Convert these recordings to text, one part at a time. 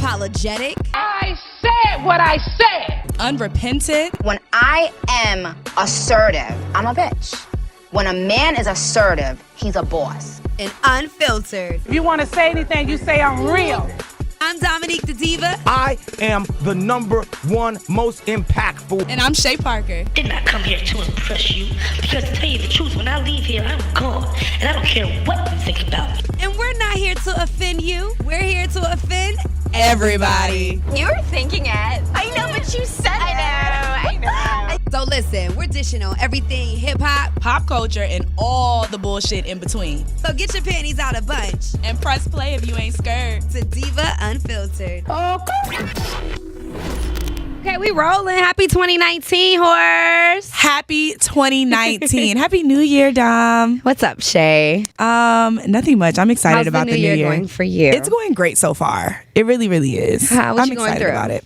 unapologetic. I said what I said. Unrepentant. When I am assertive, I'm a bitch. When a man is assertive, he's a boss. And unfiltered. If you want to say anything, you say I'm real. I'm Dominique the Diva. I am the #1 most impactful. And I'm Chey Parker. Did not come here to impress you, because to tell you the truth, when I leave here, I'm gone, and I don't care what you think about me. And we're not here to offend you. We're here to offend Everybody. You were thinking it. I know, but you said it. I know. So listen, we're dishing on everything hip-hop, Pop culture, and all the bullshit in between. so get your panties out a bunch And press play if you ain't scared. to Diva Unfiltered. Okay, we rolling. Happy 2019, horse. Happy 2019. Happy New Year, Dom. What's up, Chey? Nothing much. I'm excited How's about the new year going for you? It's going great so far. It really, really is. What I'm you going excited through? about it.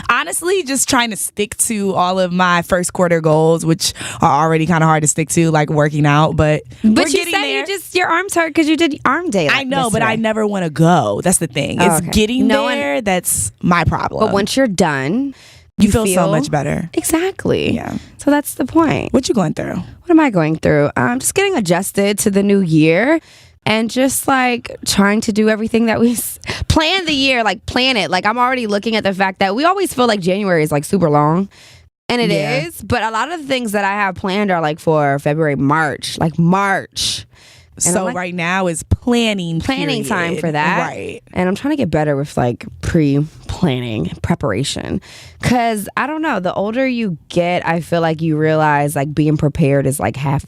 Honestly, just trying to stick to all of my first quarter goals, which are already kind of hard to stick to, like working out. But we're But you getting said there. your arm's hurt because you did arm day. I know, but yesterday. I never want to go. That's the thing. Oh, It's okay. getting No one- there that's my problem. But once you're done, you feel so much better. Exactly. Yeah. So that's the point. What you going through? What am I going through? I'm just getting adjusted to the new year and just like trying to do everything that we plan the year, like plan it. Like I'm already looking at the fact that we always feel like January is like super long. And it Yeah. is. But a lot of the things that I have planned are like for February, March. Like March. And So I'm like- right now is planning Planning period. time for that. Right. And I'm trying to get better with like pre-planning, preparation. Cause I don't know, the older you get, I feel like you realize like being prepared is like half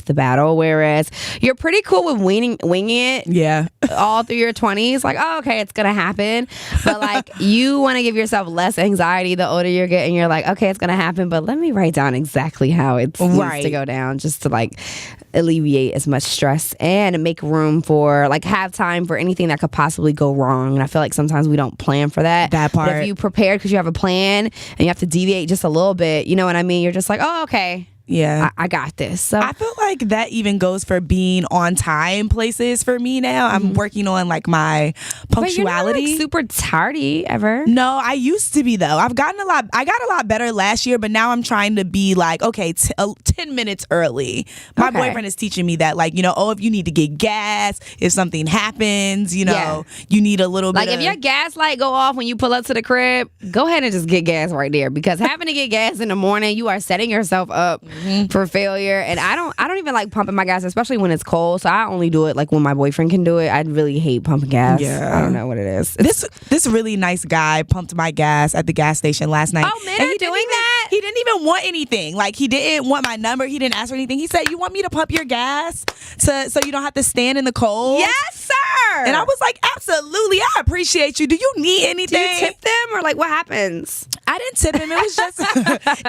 the battle. Whereas you're pretty cool with winging it Yeah. all through your 20s. Like, oh, okay, it's gonna happen. But like you want to give yourself less anxiety the older you're getting. You're like, okay, it's gonna happen, but let me write down exactly how it needs Right. to go down, just to like alleviate as much stress and make room for like have time for anything that could possibly go wrong. And I feel like sometimes we don't plan for that. That But part. if you prepared because you have a plan and you have to deviate just a little bit, you know what I mean? You're just like, oh, okay, Yeah. I got this. So I feel like that even goes for being on time places for me now. I'm working on like my but you're not, punctuality. like, super tardy ever. No, I used to be though. I got a lot better last year, but now I'm trying to be like, okay, 10 minutes early. My Okay. boyfriend is teaching me that, like, if you need to get gas, if something happens, you need a little Like bit if of, your gas light go off when you pull up to the crib, go ahead and just get gas right there, because having to get gas in the morning, you are setting yourself up for failure. And I don't even like pumping my gas, especially when it's cold. So I only do it like when my boyfriend can do it. I really hate pumping gas. Yeah. I don't know what it is. This really nice guy pumped my gas at the gas station last night. Oh, men And are he didn't doing even- that? He didn't even want anything. Like, he didn't want my number. He didn't ask for anything. He said, "You want me to pump your gas so you don't have to stand in the cold?" Yes, sir. And I was like, "Absolutely, I appreciate you. Do you need do anything?" you tip them or like what happens? I didn't tip him. It was just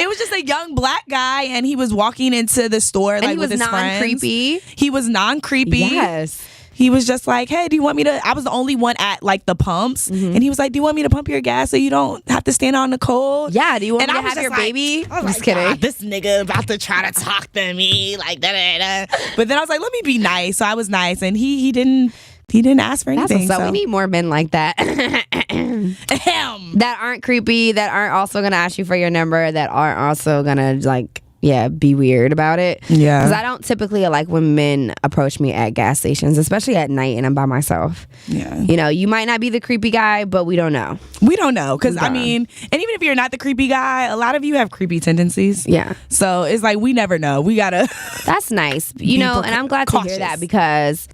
it was just a young black guy, and he was walking into the store And like he with was his friends. non-creepy? He was non-creepy. Yes. He was just like, "Hey, do you want me to?" I was the only one at like the pumps, and he was like, "Do you want me to pump your gas so you don't have to stand out in the cold?" Yeah. Do you want And me I to was have your just like- baby? I was I'm just like, kidding. "God, this nigga about to try to talk to me like that. But then I was like, let me be nice. So I was nice, and he didn't ask for That's anything. what's up. We need more men like that. Ahem. That aren't creepy, that aren't also gonna ask you for your number, that aren't also gonna like be weird about it. Yeah. Because I don't typically like when men approach me at gas stations, especially at night and I'm by myself. Yeah. You might not be the creepy guy, but we don't know. We don't know. Because, I Nah. mean, and even if you're not the creepy guy, a lot of you have creepy tendencies. Yeah. So it's like, we never know. We got to. That's nice. And I'm glad to hear cautious. that, because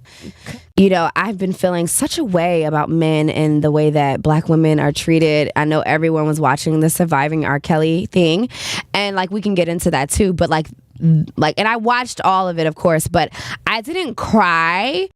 I've been feeling such a way about men and the way that black women are treated. I know everyone was watching the Surviving R.Kelly thing, and like we can get into that too, but like and I watched all of it, of course, but I didn't cry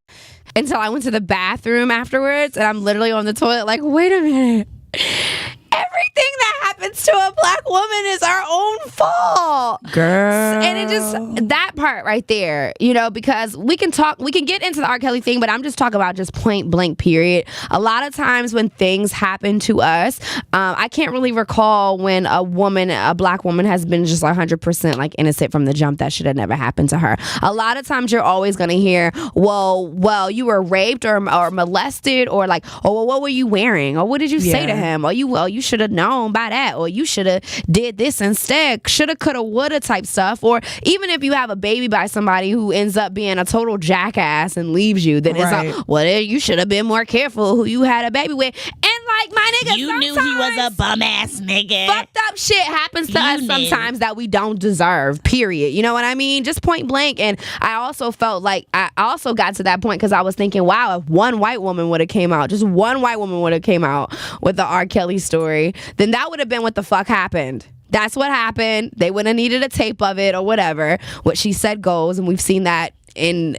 until I went to the bathroom afterwards, and I'm literally on the toilet like, wait a minute. Everything that happens to a black woman is our own fault, girl. And it just, that part right there, you know, because we can get into the R. Kelly thing, but I'm just talking about just point blank period. A lot of times when things happen to us, I can't really recall when a black woman has been just 100% like innocent from the jump. That should have never happened to her. A lot of times you're always going to hear, well, you were raped or molested, or like, oh, well, what were you wearing? Or what did you say to him? Or you should have known by that, or you should have did this instead. Shoulda, coulda, woulda type stuff. Or even if you have a baby by somebody who ends up being a total jackass and leaves you, then it's like, well, you should have been more careful who you had a baby with. And like, my nigga, you knew he was a bum ass nigga. Fucked up shit happens to us sometimes that we don't deserve, period. You know what I mean? Just point blank. And I also felt like, I also got to that point because I was thinking, wow, if one white woman would have came out, just one white woman would have came out with the R. Kelly story, then that would have been what the fuck happened. That's what happened. They wouldn't have needed a tape of it or whatever. What she said goes, and we've seen that in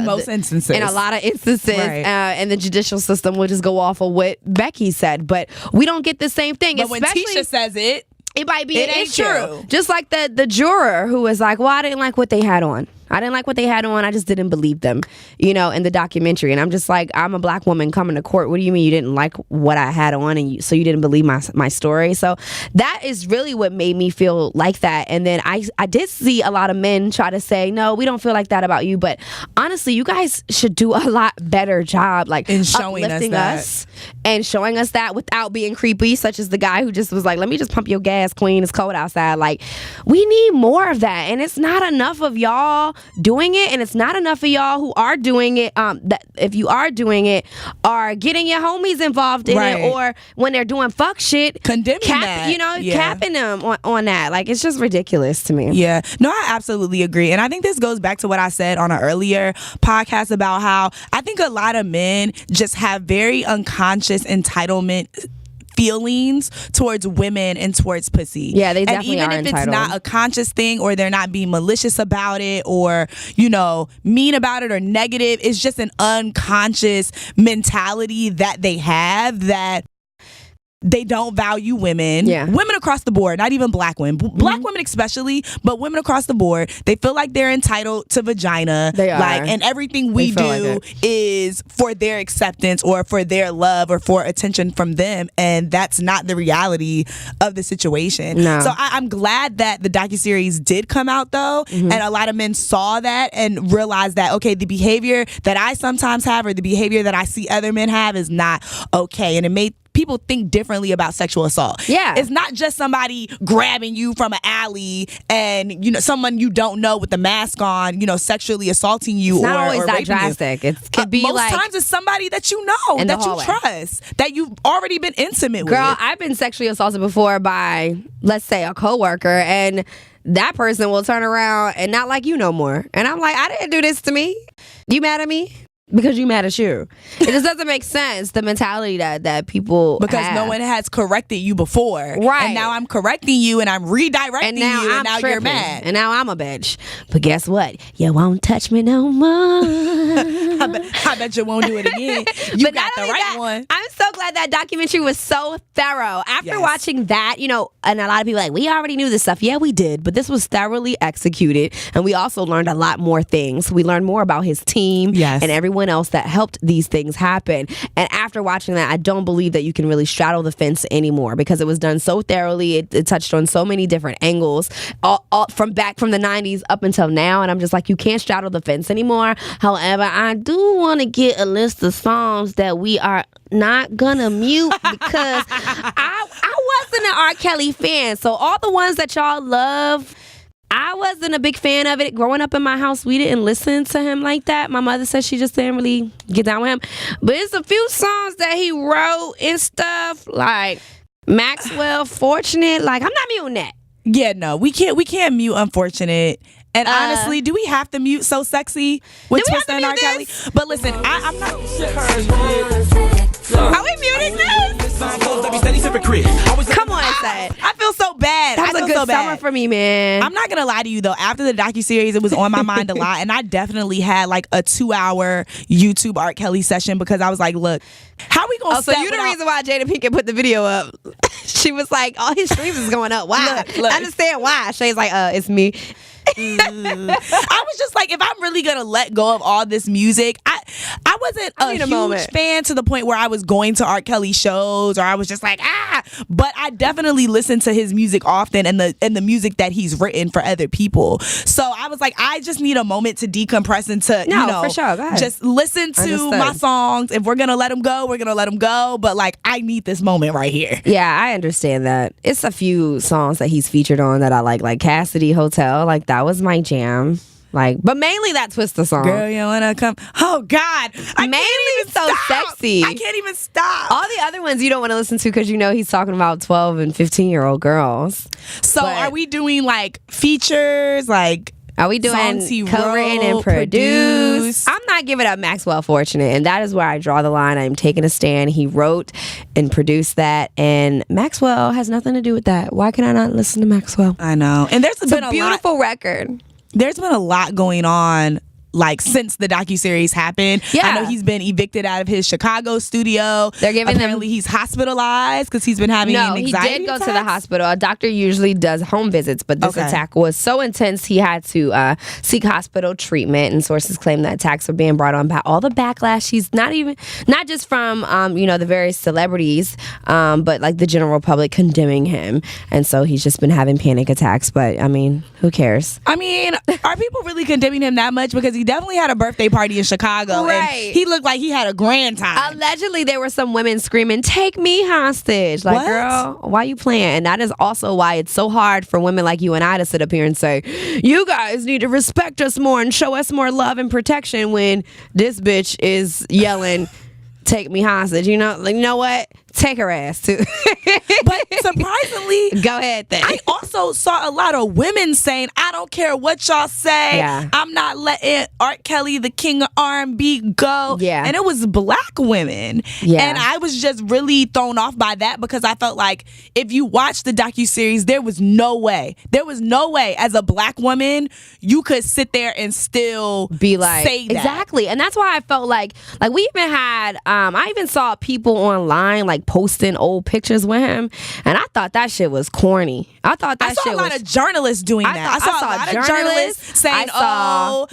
most instances. In a lot of instances, right. And the judicial system will just go off of what Becky said. But we don't get the same thing. But when Tisha says it, it might be an issue. True. Just like the juror who was like, well, I didn't like what they had on. I just didn't believe them, you know, in the documentary. And I'm just like, I'm a black woman coming to court. What do you mean you didn't like what I had on, and so you didn't believe my story? So that is really what made me feel like that. And then I did see a lot of men try to say, no, we don't feel like that about you. But honestly, you guys should do a lot better job, like in showing uplifting us and showing us that without being creepy, such as the guy who just was like, let me just pump your gas, queen, it's cold outside. Like, we need more of that. And it's not enough of y'all doing it, and it's not enough of y'all who are doing it, that if you are doing it, are getting your homies involved in it, or when they're doing fuck shit, condemning that, you know, capping them on that. Like, it's just ridiculous to me. Yeah, no, I absolutely agree. And I think this goes back to what I said on an earlier podcast about how I think a lot of men just have very unconscious entitlement feelings towards women and towards pussy. Yeah, they definitely are entitled. And even if it's not a conscious thing, or they're not being malicious about it, or, you know, mean about it or negative, it's just an unconscious mentality that they have, that they don't value women. Yeah. Women across the board, not even black women. Black women especially, but women across the board. They feel like they're entitled to vagina. They are. Like, and everything we do is for their acceptance or for their love or for attention from them. And that's not the reality of the situation. No. So I'm glad that the docuseries did come out, though. And a lot of men saw that and realized that, okay, the behavior that I sometimes have, or the behavior that I see other men have, is not okay. And it made people think differently about sexual assault. Yeah. It's not just somebody grabbing you from an alley and, you know, someone you don't know with the mask on, you know, sexually assaulting you. It's not or always that raping drastic. You. It could be most like, times it's somebody that you know, that you trust, that you've already been intimate with. Girl, I've been sexually assaulted before by, let's say, a coworker, and that person will turn around and not like you no more. And I'm like, I didn't do this to me. You mad at me? Because you mad at you. It just doesn't make sense, the mentality that people because have. No one has corrected you before. Right. And now I'm correcting you, and I'm redirecting and now you, and I'm now tripping. You're mad. And now I'm a bitch. But guess what? You won't touch me no more. I bet you won't do it again. You got the right one. I'm so glad that documentary was so thorough. After watching that, you know, and a lot of people are like, we already knew this stuff. Yeah, we did. But this was thoroughly executed. And we also learned a lot more things. We learned more about his team and everyone else that helped these things happen. And after watching that, I don't believe that you can really straddle the fence anymore, because it was done so thoroughly. It touched on so many different angles, all from the 90s up until now. And I'm just like, you can't straddle the fence anymore. However, I do want to get a list of songs that we are not gonna mute, because I wasn't an R. Kelly fan. So all the ones that y'all love, I wasn't a big fan of it. Growing up in my house, we didn't listen to him like that. My mother said she just didn't really get down with him. But it's a few songs that he wrote and stuff, like Maxwell, Fortunate. Like, I'm not muting that. Yeah, no, we can't mute Unfortunate. And honestly, do we have to mute So Sexy with Twista and R. Kelly? But listen, I'm not. Are we muting this? Come on, Seth. I feel so bad. That was a good summer for me, man. I'm not gonna lie to you though. After the docuseries, it was on my mind a lot, and I definitely had like a 2-hour YouTube R. Kelly session, because I was like, look, how we gonna? So you the reason why Jada Pinkett put the video up? She was like, all his streams is going up. Why? Look. I understand why. Shay's like, it's me. I was just like, if I'm really gonna let go of all this music, I wasn't a huge fan to the point where I was going to R.Kelly shows or I was just like, but I definitely listen to his music often and the music that he's written for other people. So I was like, I just need a moment to decompress and to for sure. Go ahead. Just listen to my songs. If we're gonna let them go, we're gonna let them go. But like, I need this moment right here. Yeah, I understand that. It's a few songs that he's featured on that I like Cassidy Hotel. Like that was my jam. Like, but mainly that Twista song. Girl, you wanna come? Oh God, mainly so sexy. I can't even stop. All the other ones you don't want to listen to because you know he's talking about 12 and 15-year-old girls. So are we doing like features? Like, are we doing co-written and produced? I'm not giving up Maxwell Fortunate, and that is where I draw the line. I'm taking a stand. He wrote and produced that, and Maxwell has nothing to do with that. Why can I not listen to Maxwell? I know. And there's been a beautiful record. There's been a lot going on, like, since the docuseries happened. Yeah. I know he's been evicted out of his Chicago studio. They're giving Apparently he's hospitalized because he's been having anxiety he did go attacks. to the hospital. A doctor usually does home visits, but this attack was so intense he had to seek hospital treatment, and sources claim that attacks were being brought on by all the backlash. He's not just from the various celebrities, but like the general public condemning him, and so he's just been having panic attacks. But I mean, who cares? I mean, are people really condemning him that much? Because he definitely had a birthday party in Chicago, right? And he looked like he had a grand time. Allegedly, there were some women screaming, "Take me hostage!" Like, what? Girl, why you playing? And that is also why it's so hard for women like you and I to sit up here and say, "You guys need to respect us more and show us more love and protection." When this bitch is yelling, "Take me hostage," you know what? Take her ass too. But surprisingly, go ahead then. I also saw a lot of women saying, "I don't care what y'all say. Yeah. I'm not letting R.Kelly, the king of R&B, go." Yeah. And it was black women. Yeah. And I was just really thrown off by that because I felt like if you watch the docuseries, there was no way as a black woman you could sit there and still be like, say that. Exactly. And that's why I felt like we even had I even saw people online like posting old pictures with him, and I thought that shit was corny. I thought that shit was. I saw a lot of journalists doing that. I saw a lot of journalists saying,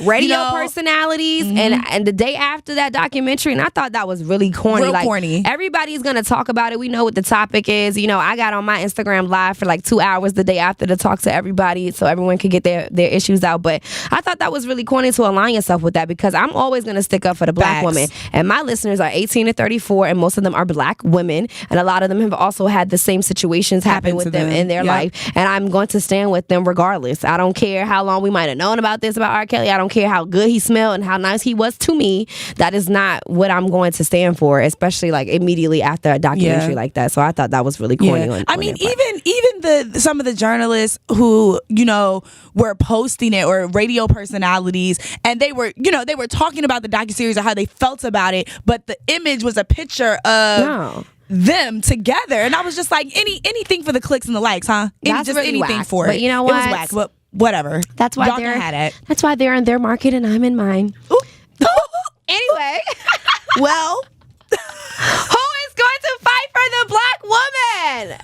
radio personalities, and the day after that documentary, and I thought that was really corny. Real corny. Everybody's gonna talk about it. We know what the topic is. I got on my Instagram live for like 2 hours the day after to talk to everybody so everyone could get their issues out. But I thought that was really corny to align yourself with that, because I'm always gonna stick up for the black woman. And my listeners are 18 to 34, and most of them are black women, and a lot of them have also had the same situations happen with them in their life, and I'm going to stand with them regardless. I don't care how long we might have known about R. Kelly. I don't care how good he smelled and how nice he was to me. That is not what I'm going to stand for, especially like immediately after a documentary like that. So I thought that was really corny. I mean, even some of the journalists who were posting it, or radio personalities, and they were talking about the docuseries or how they felt about it, but the image was a picture of them together, and I was just like, anything for the clicks and the likes, huh? That's just really anything whack. for it. But you know what? It was whack, but whatever. That's why That's why they're in their market and I'm in mine. Anyway, well, who is going to fight for the black woman?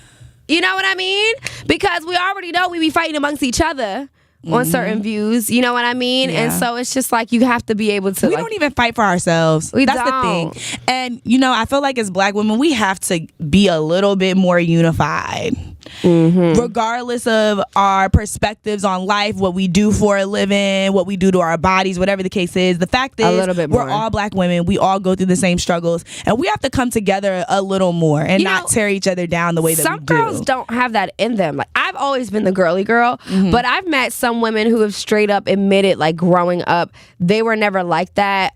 You know what I mean? Because we already know we be fighting amongst each other on certain views, you know what I mean? Yeah. And so it's just like you have to be able to. We don't even fight for ourselves. That's the thing. And I feel like as black women, we have to be a little bit more unified. Regardless of our perspectives on life, what we do for a living, what we do to our bodies, whatever the case is, the fact is we're all black women. We all go through the same struggles, and we have to come together a little more and not tear each other down the way that we do. Some girls don't have that in them. Like, I've always been the girly girl, but I've met some women who have straight up admitted, like, growing up, they were never like that.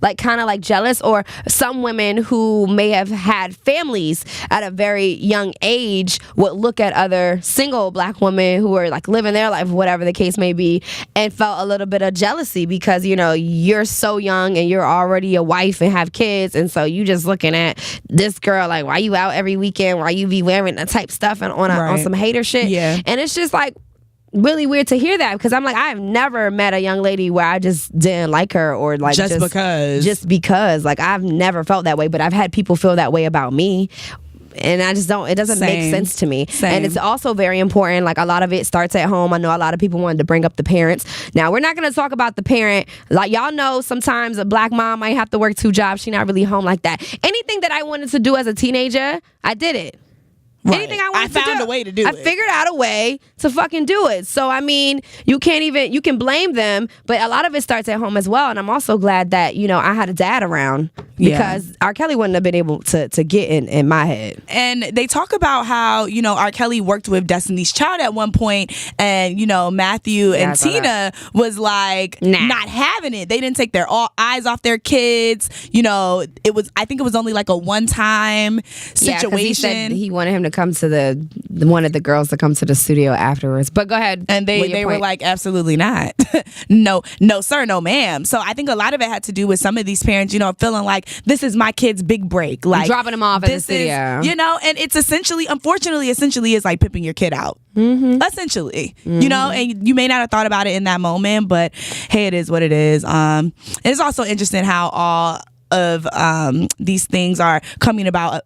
Like, kind of like jealous, or some women who may have had families at a very young age would look at other single black women who are like living their life, whatever the case may be, and felt a little bit of jealousy because you're so young and you're already a wife and have kids, and so you just looking at this girl like, why you out every weekend, why you be wearing that type stuff and on some hater shit. And it's just like really weird to hear that, because I'm like, I've never met a young lady where I just didn't like her, or like just because like I've never felt that way, but I've had people feel that way about me. And I just don't, it doesn't make sense to me. And it's also very important. Like, a lot of it starts at home. I know a lot of people wanted to bring up the parents. Now, we're not going to talk about the parent. Like, y'all know sometimes a black mom might have to work 2 jobs. She's not really home like that. Anything that I wanted to do as a teenager, I did it. Right. Anything I wanted to do. I found a way to do it. I figured out a way to fucking do it. So, I mean, you can blame them, but a lot of it starts at home as well. And I'm also glad that, you know, I had a dad around, because R.Kelly wouldn't have been able to get in my head. And they talk about how, you know, R.Kelly worked with Destiny's Child at one point, and, you know, Matthew and Tina was like, not having it. They didn't take their eyes off their kids. You know, I think it was only like a one-time situation. He said he wanted him to come to one of the girls to come to the studio afterwards. But go ahead. And they were like, absolutely not. No sir, no ma'am. So I think a lot of it had to do with some of these parents, you know, feeling like, this is my kid's big break. Like, dropping them off at the studio. You know, and it's unfortunately is like pimping your kid out. Essentially. You know, and you may not have thought about it in that moment, but hey, it is what it is. It's also interesting how all of these things are coming out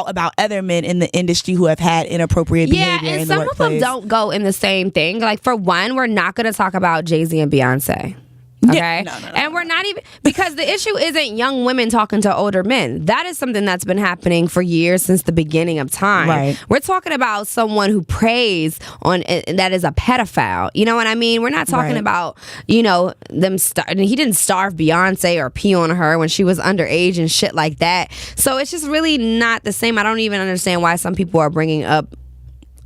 about other men in the industry who have had inappropriate behavior in the workplace. And some of them don't go in the same thing. Like, for one, we're not going to talk about Jay-Z and Beyonce. Okay? No. And we're not even, because the issue isn't young women talking to older men. That is something that's been happening for years, since the beginning of time. Right. We're talking about someone who preys on, that is a pedophile. You know what I mean? We're not talking about, you know, them he didn't starve Beyonce or pee on her when she was underage and shit like that. So it's just really not the same. I don't even understand why some people are bringing up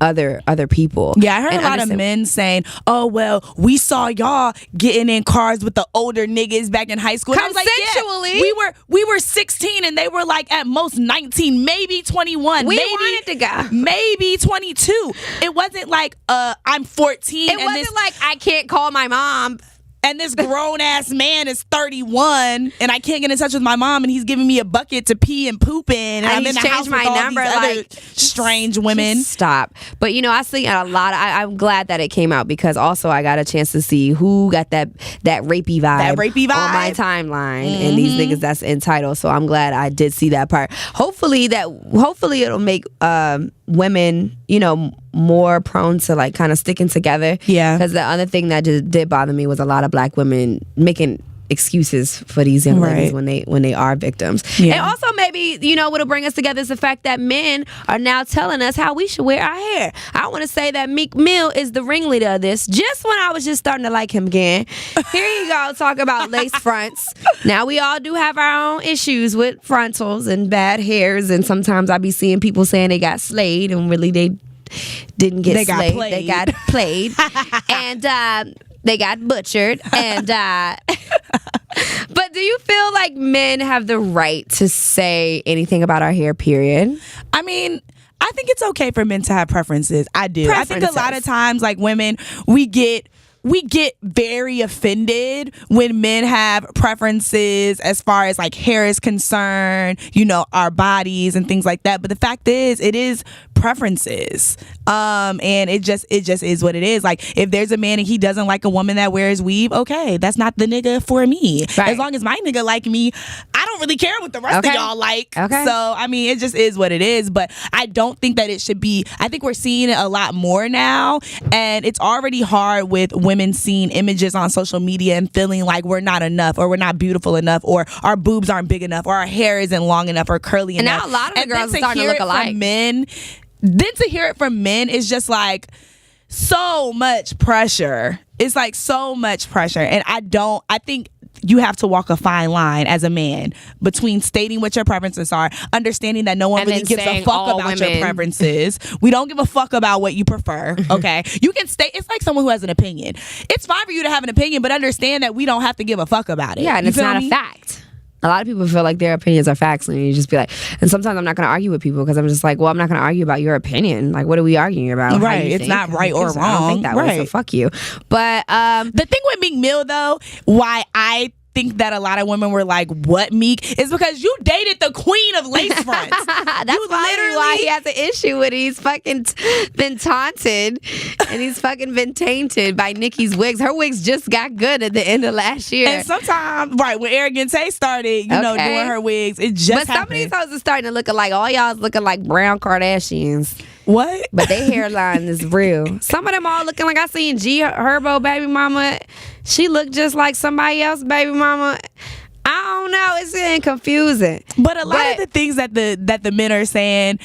other people. Yeah, I heard a lot of men saying, "Oh, well, we saw y'all getting in cars with the older niggas back in high school." And I was like, yeah, we were 16 and they were like at most 19, maybe 21. We wanted to go. Maybe 22. It wasn't like I'm 14. It wasn't like I can't call my mom. And this grown ass man is 31, and I can't get in touch with my mom, and he's giving me a bucket to pee and poop in, and I'm in the house with all these other strange women. Stop. But you know, I see a lot. I'm glad that it came out, because also I got a chance to see who got that rapey vibe on my timeline, and these niggas that's entitled. So I'm glad I did see that part. Hopefully it'll make women, you know, more prone to like kind of sticking together. Yeah. Because the other thing that just did bother me was a lot of black women making excuses for these young ladies when they are victims. Yeah. And also, maybe, you know, what'll bring us together is the fact that men are now telling us how we should wear our hair. I want to say that Meek Mill is the ringleader of this. Just when I was just starting to like him again, here you go, talk about lace fronts. Now, we all do have our own issues with frontals and bad hairs, and sometimes I be seeing people saying they got slayed, and really they didn't get slayed. They got played. And they got butchered. And but do you feel like men have the right to say anything about our hair, period? I mean, I think it's okay for men to have preferences. I do. I think a lot of times, like, women, we get very offended when men have preferences as far as like hair is concerned, you know, our bodies and things like that. But the fact is, it is preferences. And it just is what it is. Like, if there's a man and he doesn't like a woman that wears weave, okay, that's not the nigga for me. Right. As long as my nigga like me, I don't really care what the rest of y'all like. Okay. So, I mean, it just is what it is. But I don't think that it should be. I think we're seeing it a lot more now. And it's already hard with women seeing images on social media and feeling like we're not enough, or we're not beautiful enough, or our boobs aren't big enough, or our hair isn't long enough or curly enough. And now a lot of the girls are starting to look alike. Then to hear it from men is just like so much pressure. It's like so much pressure. And I think you have to walk a fine line as a man between stating what your preferences are, understanding that no one really gives a fuck about your preferences. We don't give a fuck about what you prefer, okay? You can state, it's like someone who has an opinion. It's fine for you to have an opinion, but understand that we don't have to give a fuck about it. Yeah, and it's not a fact. A lot of people feel like their opinions are facts, and you just be like, and sometimes I'm not going to argue with people because I'm just like, well, I'm not going to argue about your opinion. Like, what are we arguing about? Right. It's not right or wrong. I don't think that way, so fuck you. But the thing with Meek Mill, though, why I think that a lot of women were like, what, Meek? It's because you dated the queen of lace fronts. That's literally why he has an issue with it. He's fucking been taunted and he's fucking been tainted by Nicki's wigs. Her wigs just got good at the end of last year. And sometimes, right, when Arrogant Tay started, you know, doing her wigs, it just happened. But some of these hoes are starting to look like, all y'all's looking like brown Kardashians. What? But their hairline is real. Some of them all looking like I seen G Herbo baby mama. She looked just like somebody else baby mama. I don't know. It's getting confusing. But a lot of the things that the men are saying,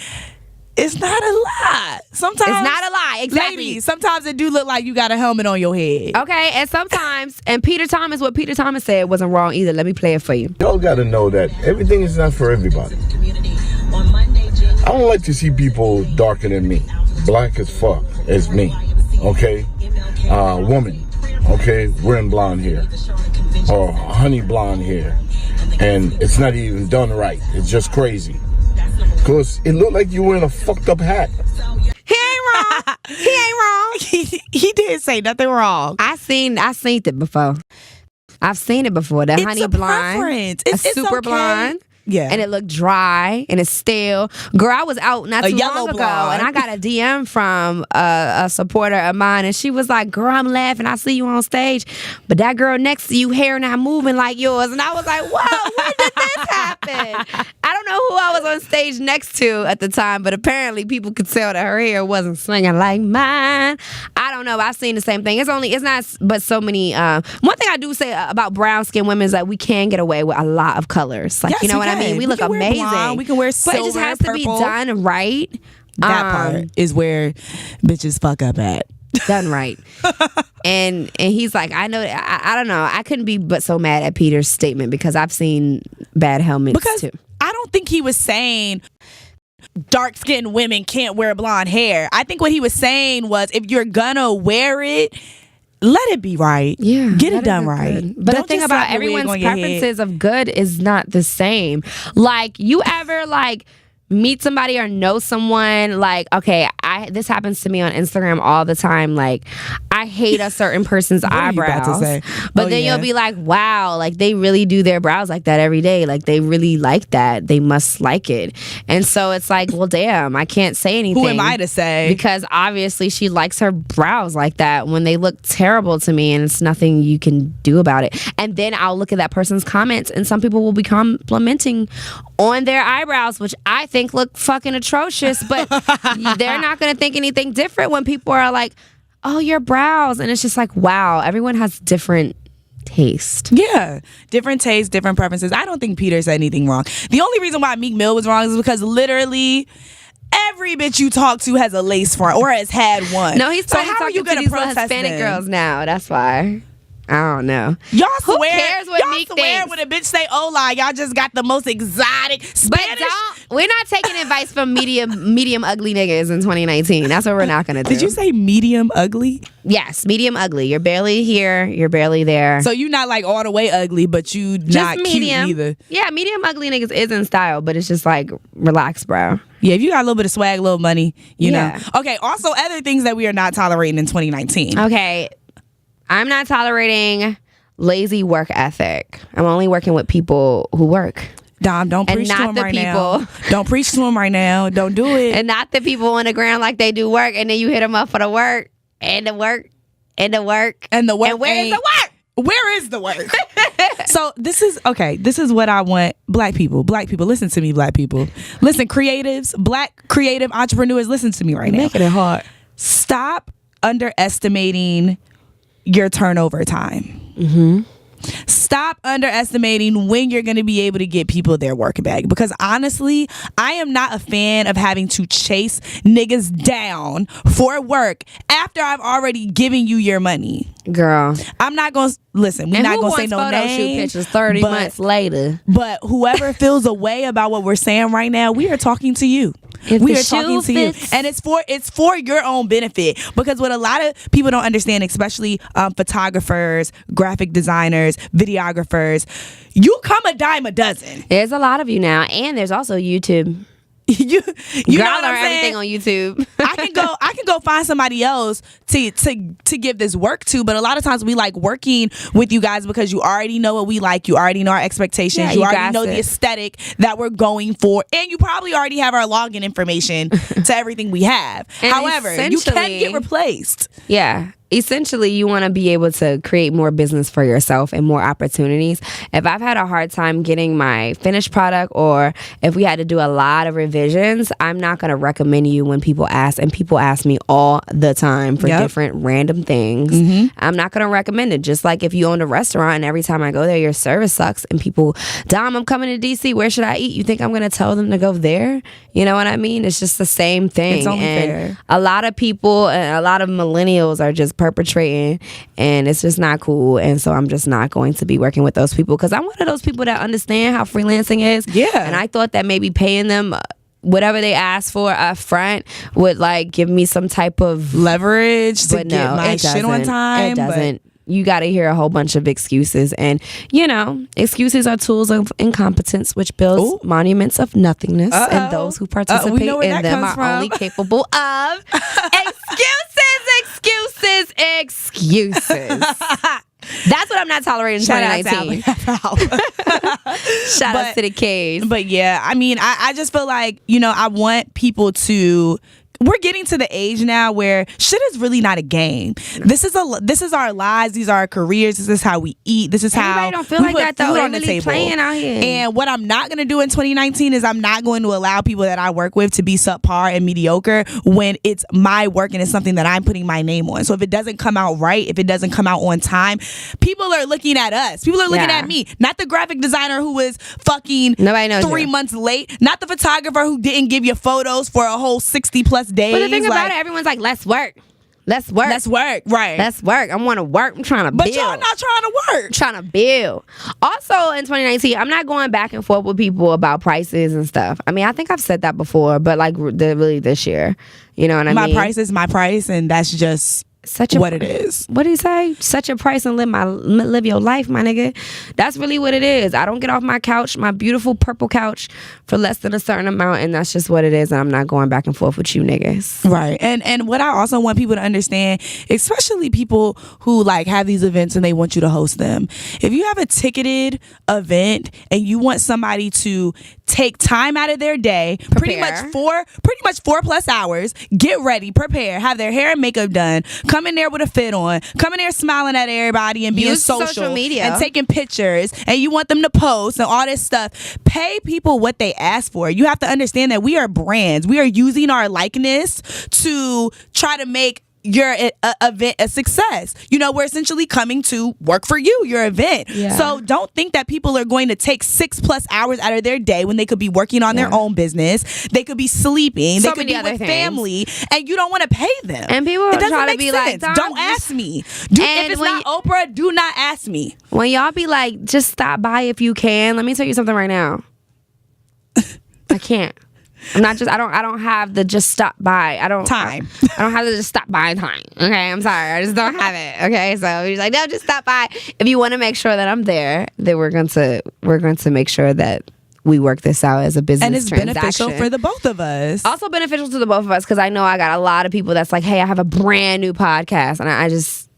it's not a lie. Sometimes it's not a lie. Exactly. Ladies, sometimes it do look like you got a helmet on your head. Okay, and sometimes, and what Peter Thomas said wasn't wrong either. Let me play it for you. Y'all got to know that everything is not for everybody. I don't like to see people darker than me, black as fuck as me. Okay, woman. Okay, wearing blonde hair or honey blonde hair, and it's not even done right. It's just crazy. Cause it looked like you were in a fucked up hat. He ain't wrong. He ain't wrong. He didn't say nothing wrong. I seen it before. I've seen it before. That honey blonde, preference. It's super okay. Blonde. Yeah. And it looked dry and it's stale. Girl, I was out not too long ago blonde. and I got a DM from a supporter of mine and she was like, girl, I'm laughing. I see you on stage. But that girl next to you, hair not moving like yours. And I was like, whoa, when did this happen? I don't know who I was on stage next to at the time, but apparently people could tell that her hair wasn't swinging like mine. I don't know. I've seen the same thing. It's not but so many. One thing I do say about brown skinned women is that we can get away with a lot of colors. Like, yes, you know what I mean? We look amazing. Blonde, we can wear silver, but it just has purple. to be done right. That part is where bitches fuck up at. Done right. and he's like, I know, I don't know. I couldn't be but so mad at Peter's statement because I've seen bad helmets too. I don't think he was saying dark-skinned women can't wear blonde hair. I think what he was saying was if you're gonna wear it, let it be right. Yeah. Get it done right. But the thing about everyone's preferences of good is not the same. Like, you ever meet somebody or know someone, like, okay, this happens to me on Instagram all the time. Like, I hate a certain person's eyebrows. But then you'll be like, wow, like they really do their brows like that every day. Like they really like that. They must like it. And so it's like, well, damn, I can't say anything. Who am I to say? Because obviously she likes her brows like that when they look terrible to me and it's nothing you can do about it. And then I'll look at that person's comments and some people will be complimenting on their eyebrows, which I think look fucking atrocious, but they're not going to think anything different when people are like, oh, your brows. And it's just like, wow, everyone has different taste. Yeah, different tastes, different preferences. I don't think Peter said anything wrong. The only reason why Meek Mill was wrong is because literally every bitch you talk to has a lace front or has had one. No, he's so how are you going to protest Hispanic girls now? That's why. I don't know. Y'all Who swear, cares what y'all Meek swear thinks? when a bitch say hola, y'all just got the most exotic Spanish. But we're not taking advice from medium ugly niggas in 2019. That's what we're not going to do. Did you say medium ugly? Yes, medium ugly. You're barely here. You're barely there. So you're not like all the way ugly, but you just not medium. cute either. Yeah, medium ugly niggas is in style, but it's just like, relax, bro. Yeah, if you got a little bit of swag, a little money, you know. Okay, also other things that we are not tolerating in 2019. Okay, I'm not tolerating lazy work ethic. I'm only working with people who work. Dom, don't preach to him right now. Don't preach to him right now. Don't do it. And not the people on the ground like they do work, and then you hit them up for the work, and the work, and the work. And the work. And where is the work? Where is the work? So this is what I want. Black people, listen to me, black people. Listen, creatives, black creative entrepreneurs, listen to me right now. Making it hard. Stop underestimating your turnover time. Mm-hmm. Stop underestimating when you're going to be able to get people their work back. Because honestly, I am not a fan of having to chase niggas down for work after I've already given you your money. Girl, I'm not going to listen. We're not going to say no names. Shoot pictures 30 months later. But whoever feels a way about what we're saying right now, we are talking to you. We are talking to you, and it's for your own benefit. Because what a lot of people don't understand, especially photographers, graphic designers, videographers, you come a dime a dozen. There's a lot of you now, and there's also YouTube. you Girl, know I what learn I'm saying? everything on YouTube. I can go find somebody else to give this work to, but a lot of times we like working with you guys because you already know what we like, you already know our expectations, Yeah, you you already know got the it. aesthetic that we're going for, and you probably already have our login information to everything we have. And However, you can essentially- get replaced. Yeah. Essentially, you want to be able to create more business for yourself and more opportunities. If I've had a hard time getting my finished product, or if we had to do a lot of revisions, I'm not going to recommend you when people ask. And people ask me all the time for different random things. I'm not going to recommend it. Just like if you own a restaurant and every time I go there, your service sucks, and people, Dom, I'm coming to DC. Where should I eat? You think I'm going to tell them to go there? You know what I mean? It's just the same thing. It's only and fair. a lot of people and a lot of millennials are just perpetrating, and it's just not cool. And so I'm just not going to be working with those people, because I'm one of those people that understand how freelancing is. Yeah. And I thought that maybe paying them whatever they ask for up front would like give me some type of Leverage to but get no, my it shit on doesn't. time. It doesn't. You got to hear a whole bunch of excuses, and excuses are tools of incompetence, which builds Ooh. monuments of nothingness, and those who participate we know where in that them comes are from. only capable of excuses. That's what I'm not tolerating in Shout out to 2019. Shout out to the K's. But yeah, I mean, I just feel like, I want people to. We're getting to the age now where shit is really not a game. This is our lives. These are our careers. This is how we eat. This is how Everybody don't feel we like put that, though. food They on the really table. playing out here. And what I'm not gonna do in 2019 is I'm not going to allow people that I work with to be subpar and mediocre when it's my work and it's something that I'm putting my name on. So if it doesn't come out right, if it doesn't come out on time, people are looking at us. People are looking Yeah. at me, not the graphic designer who was fucking Nobody knows 3 you. months late, not the photographer who didn't give you photos for a whole 60 plus days. But the thing about Like, it, everyone's like, let's work. Let's work. let's work, right? Let's work. I want to work. I'm trying to But build. y'all not trying to work. Trying to build. Also in 2019, I'm not going back and forth with people about prices and stuff. I mean, I think I've said that before, but like really this year, you know what I mean? My price is my price, and that's just what it is. What do you say? Set your price and live your life, my nigga. That's really what it is. I don't get off my couch, my beautiful purple couch, for less than a certain amount, and that's just what it is. And I'm not going back and forth with you niggas. Right. And what I also want people to understand, especially people who like have these events and they want you to host them. If you have a ticketed event and you want somebody to take time out of their day, pretty much 4+ hours, get ready, prepare, have their hair and makeup done, come in there with a fit on, come in there smiling at everybody and being Use social media and taking pictures, and you want them to post and all this stuff. Pay people what they ask for. You have to understand that we are brands. We are using our likeness to try to make your event a success. We're essentially coming to work for you, your event. Yeah. So don't think that people are going to take 6+ hours out of their day when they could be working on their own business. They could be sleeping. So they could many be other with things. family, and you don't want to pay them. And people it doesn't try to make be sense. like, don't ask me. If it's not Oprah, do not ask me. When y'all be like, just stop by if you can. Let me tell you something right now. I can't. I don't have the just stop by. I don't have the just stop by time. Okay, I'm sorry. I just don't have it. Okay, so he's like, no, just stop by. If you want to make sure that I'm there, then we're going to make sure that we work this out as a business and it's transaction. beneficial for the both of us. Also beneficial to the both of us, because I know I got a lot of people that's like, hey, I have a brand new podcast, and I just,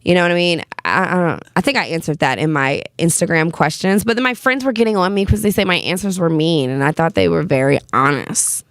you know what I mean? I think I answered that in my Instagram questions, but then my friends were getting on me because they say my answers were mean, and I thought they were very honest.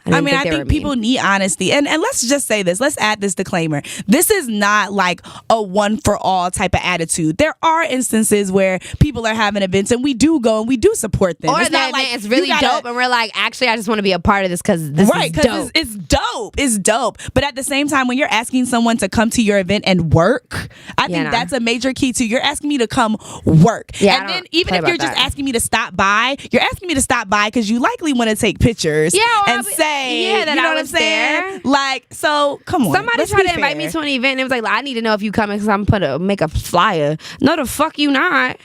I think people need honesty. And let's just say this. Let's add this disclaimer. This is not like a one for all type of attitude. There are instances where people are having events and we do go and we do support them. Or it's the not event like is really dope and we're like, actually, I just want to be a part of this because this is dope. It's dope. It's dope. But at the same time, when you're asking someone to come to your event and work, I think that's a major key too. You're asking me to come work. Yeah, and then even if you're just asking me to stop by, you're asking me to stop by because you likely want to take pictures and say, that you know I what I'm was saying? there. Like, so come on. Somebody tried to invite me to an event and it was like, I need to know if you coming because I'm make a flyer. No, the fuck you not.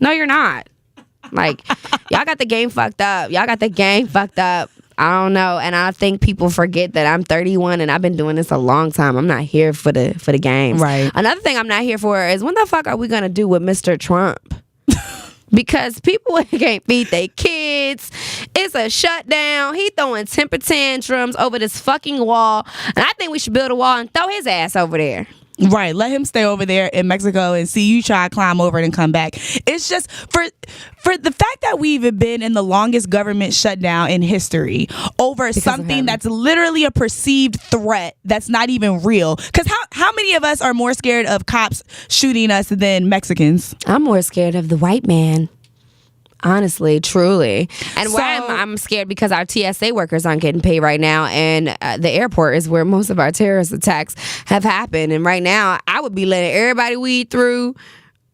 No, you're not. Like, y'all got the game fucked up. I don't know. And I think people forget that I'm 31 and I've been doing this a long time. I'm not here for the games. Right. Another thing I'm not here for is when the fuck are we going to do with Mr. Trump? because people can't feed their kids. It's a shutdown. He throwing temper tantrums over this fucking wall. And I think we should build a wall and throw his ass over there. Right, let him stay over there in Mexico and see you try to climb over it and come back. It's just for the fact that we've been in the longest government shutdown in history over something that's literally a perceived threat that's not even real. Because how many of us are more scared of cops shooting us than Mexicans? I'm more scared of the white man. Honestly, truly. And why I'm scared because our TSA workers aren't getting paid right now, and the airport is where most of our terrorist attacks have happened. And right now, I would be letting everybody weed through,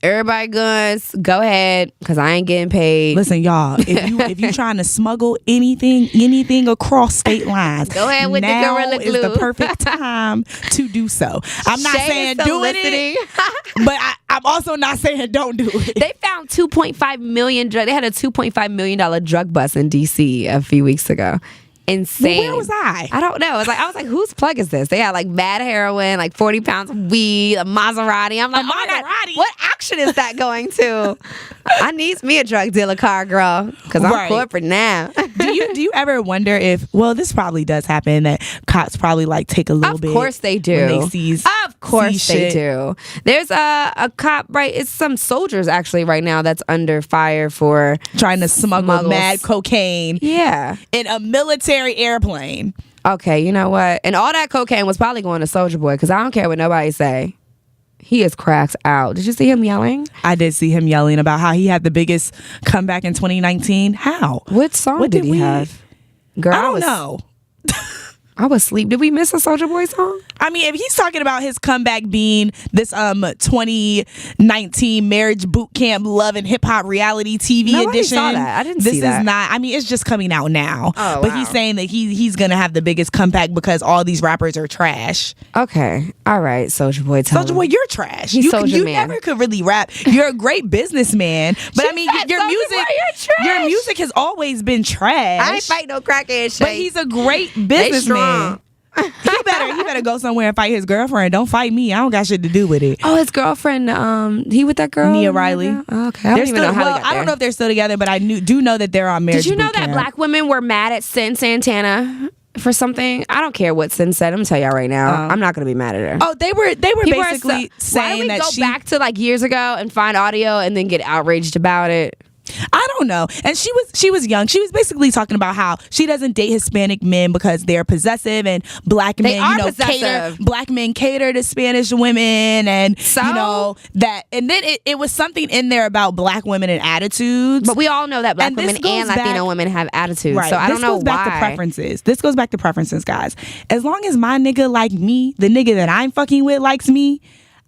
everybody guns, go ahead, because I ain't getting paid. Listen, y'all, if you trying to smuggle anything across state lines, go ahead with the Gorilla Glue. Now is the perfect time to do so. I'm not saying doing it, but I'm also not saying don't do it. They found 2.5 million they had a $2.5 million drug bust in DC a few weeks ago. Insane. Well, where was I? I don't know. I was like, whose plug is this? They had like bad heroin, like 40 pounds of weed, a Maserati. I'm like, oh my God, what auction is that going to? I need me a drug dealer car, girl, because I'm corporate now. Do you ever wonder if, well, this probably does happen, that cops probably like take a little bit. Of course they do. When they seize, of course they do. There's a cop, right? It's some soldiers actually right now that's under fire for trying to smuggle mad cocaine. Yeah. In a military airplane. Okay, you know what? And all that cocaine was probably going to Soulja Boy, because I don't care what nobody say. He is cracked out. Did you see him yelling? I did see him yelling about how he had the biggest comeback in 2019. How? What song did he have? Girl, I don't know. I was asleep. Did we miss a Soulja Boy song? I mean, if he's talking about his comeback being this 2019 marriage boot camp love and hip hop reality TV edition, saw that. I didn't see that. This is not. I mean, it's just coming out now. Oh, but he's saying that he's gonna have the biggest comeback because all these rappers are trash. Okay, all right, Soulja Boy. Soulja Boy, you're trash. He's You never could really rap. You're a great businessman, but I mean, your music has always been trash. I ain't fight no crackhead shit. But he's a great businessman. He better go somewhere and fight his girlfriend. Don't fight me. I don't got shit to do with it. Oh, his girlfriend. He with that girl, Nia Riley. Okay, I don't even know how they got there. I don't know if they're still together, but I do know that they're on marriage. Did you know that black women were mad at Sin Santana for something? I don't care what Sin said. I'm gonna tell y'all right now. I'm not gonna be mad at her. Oh, they were basically saying that why don't we go back to like years ago and find audio and then get outraged about it? I don't know. And she was young. She was basically talking about how she doesn't date Hispanic men because they're possessive, and black men, black men cater to Spanish women, and that. And then it was something in there about black women and attitudes. But we all know that black women and Latino women have attitudes. Right. So I don't know why. This goes back to preferences, guys. As long as my nigga like me, the nigga that I'm fucking with likes me,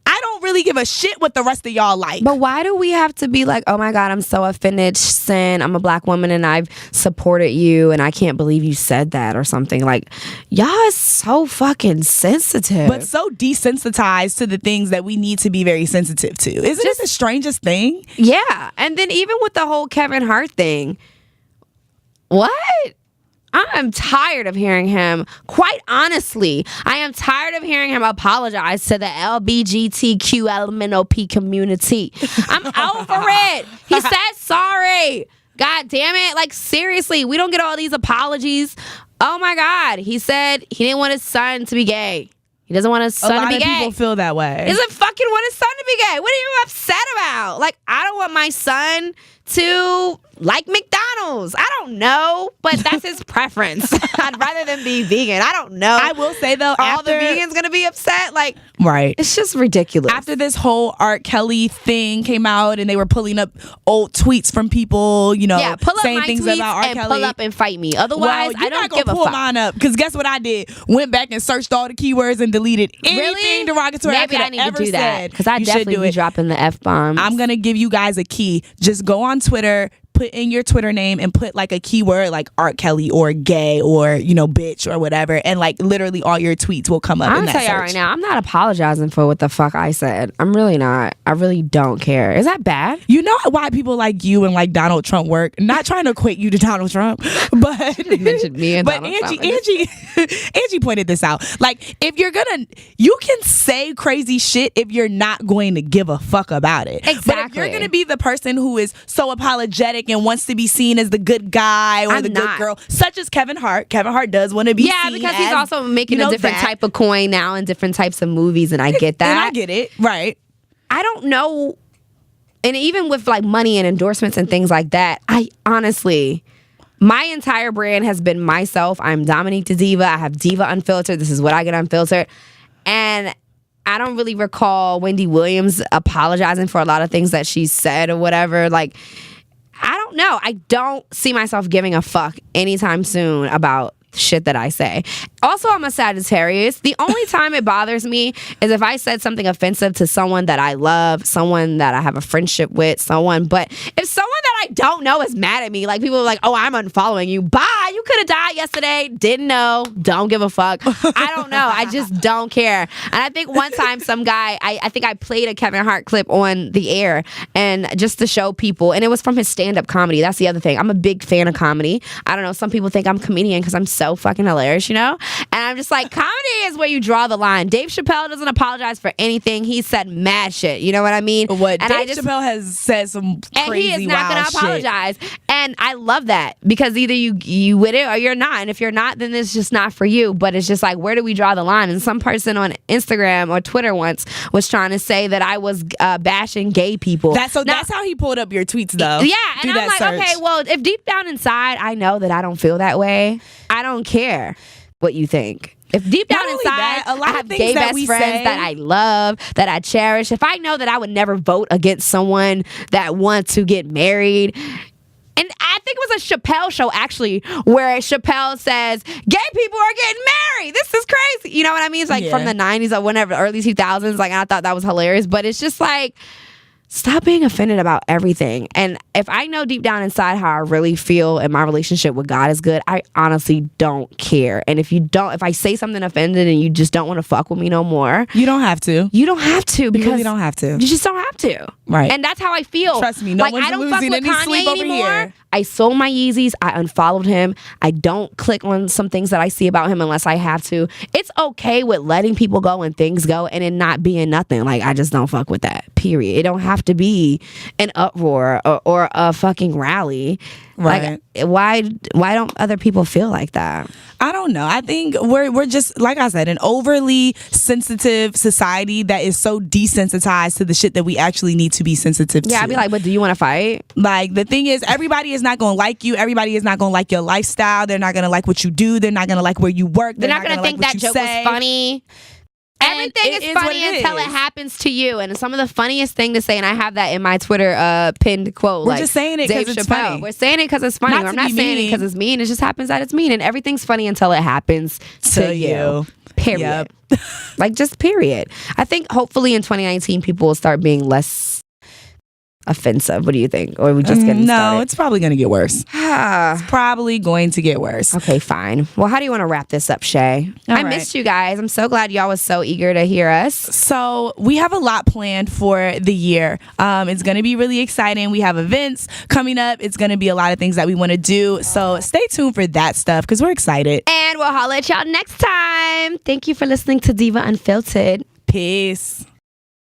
I don't really give a shit what the rest of y'all like. But why do we have to be like, oh my God, I'm so offended, Sin, I'm a black woman and I've supported you and I can't believe you said that or something? Like, y'all is so fucking sensitive. But so desensitized to the things that we need to be very sensitive to. Isn't it the strangest thing? Yeah. And then even with the whole Kevin Hart thing, what? I'm tired of hearing him. Quite honestly, I am tired of hearing him apologize to the LGBTQ community. I'm over it. He said sorry. God damn it. Like, seriously, we don't get all these apologies. Oh my God. He said he didn't want his son to be gay. He doesn't want his son to be gay. A lot of people feel that way. He doesn't fucking want his son to be gay. What are you upset about? Like, I don't want my son to like McDonald's. I don't know, but that's his preference. I'd rather than be vegan. I don't know. I will say though, all the vegans gonna be upset. Like, right? It's just ridiculous. After this whole R.Kelly thing came out, and they were pulling up old tweets from people, pull up saying my things tweets about R.Kelly. And pull up and fight me. Otherwise, I don't give a fuck. Pull mine up, because guess what I did? Went back and searched all the keywords and deleted anything derogatory I could have ever said. Maybe I need to do that, because I definitely be dropping the F-bombs. I'm gonna give you guys a key. Just go on Twitter, put in your Twitter name and put like a keyword like R.Kelly or gay or, you know, bitch or whatever, and like literally all your tweets will come up I'm in gonna that tell y'all search. right now, I'm not apologizing for what the fuck I said. I'm really not. I really don't care. Is that bad? You know why people like you and like Donald Trump work? Not trying to equate you to Donald Trump, but You mentioned me and but Donald Trump. Angie pointed this out. Like, if you're gonna, you can say crazy shit if you're not going to give a fuck about it. But if Exactly. you're gonna be the person who is so apologetic and wants to be seen as the good guy or I'm the not. good girl, such as Kevin Hart. Kevin Hart does want to be Yeah, seen because he's as, also making you know, a different that. type of coin now in different types of movies, and I get that. And I get it, right? I don't know. And even with like money and endorsements and things like that, I honestly, my entire brand has been myself. I'm Dominique the Diva. I have Diva Unfiltered. This is what I get unfiltered. And I don't really recall Wendy Williams apologizing for a lot of things that she said or whatever. Like, I don't know. I don't see myself giving a fuck anytime soon about shit that I say. Also, I'm a Sagittarius. The only time it bothers me is if I said something offensive to someone that I love, someone that I have a friendship with, someone. But if someone that I don't know is mad at me, like people are like, oh, I'm unfollowing you. Bye. You could have died yesterday. Didn't know. Don't give a fuck. I don't know. I just don't care. And I think one time some guy, I think I played a Kevin Hart clip on the air and just to show people, and it was from his stand-up comedy. That's the other thing. I'm a big fan of comedy. I don't know. Some people think I'm a comedian because I'm so fucking hilarious, you know? And I'm just like, comedy is where you draw the line. Dave Chappelle doesn't apologize for anything. He said mad shit. You know what I mean? What and Dave Chappelle has said some and crazy, he is not wild going to apologize. And I love that because either you with it or you're not. And if you're not, then it's just not for you. But it's just like, where do we draw the line? And some person on Instagram or Twitter once was trying to say that I was bashing gay people. That's how he pulled up your tweets, though. Yeah, Do and I'm that like, search. okay, well, if deep down inside I know that I don't feel that way, I don't care what you think. If deep down Not only inside that, a lot I of have things gay that best we friends say- that I love, that I cherish, if I know that I would never vote against someone that wants to get married. And I think it was a Chappelle show, actually, where Chappelle says, gay people are getting married. This is crazy. You know what I mean? It's like from the 90s or whenever, early 2000s. Like, I thought that was hilarious. But it's just like, stop being offended about everything. And if I know deep down inside how I really feel and my relationship with God is good, I honestly don't care. And if I say something offended and you just don't want to fuck with me no more, You don't have to. you don't have to, because You really don't have to. you just don't have to. Right. And that's how I feel. Trust me, no like, one's I don't fuck losing with any Kanye sleep over anymore. here. I sold my Yeezys. I unfollowed him. I don't click on some things that I see about him unless I have to. It's okay with letting people go and things go and it not being nothing. Like, I just don't fuck with that, period. It don't have to be an uproar or a fucking rally. Right. Like, why don't other people feel like that? I don't know. I think we're just, like I said, an overly sensitive society that is so desensitized to the shit that we actually need to be sensitive to. Yeah, I'd be like, but do you want to fight? Like, the thing is, everybody is not going to like you. Everybody is not going to like your lifestyle. They're not going to like what you do. They're not going to like where you work. They're not going to think that joke was funny. Everything it is is what funny it until is. it happens to you. And some of the funniest thing to say, and I have that in my Twitter pinned quote. We're like, just saying it 'cause Dave it's Chappelle. funny. We're saying it because it's funny. Not I'm to not be saying it mean. because it's mean. It just happens that it's mean. And everything's funny until it happens to you. Period. Yep. Like, just period. I think hopefully in 2019 people will start being less offensive. What do you think? Or are we just getting No, started? it's probably going to get worse. It's probably going to get worse. Okay, fine. Well, how do you want to wrap this up, Shay? All I right. missed you guys. I'm so glad y'all was so eager to hear us. So we have a lot planned for the year. It's going to be really exciting. We have events coming up. It's going to be a lot of things that we want to do. So stay tuned for that stuff because we're excited. And we'll holler at y'all next time. Thank you for listening to Diva Unfiltered. Peace.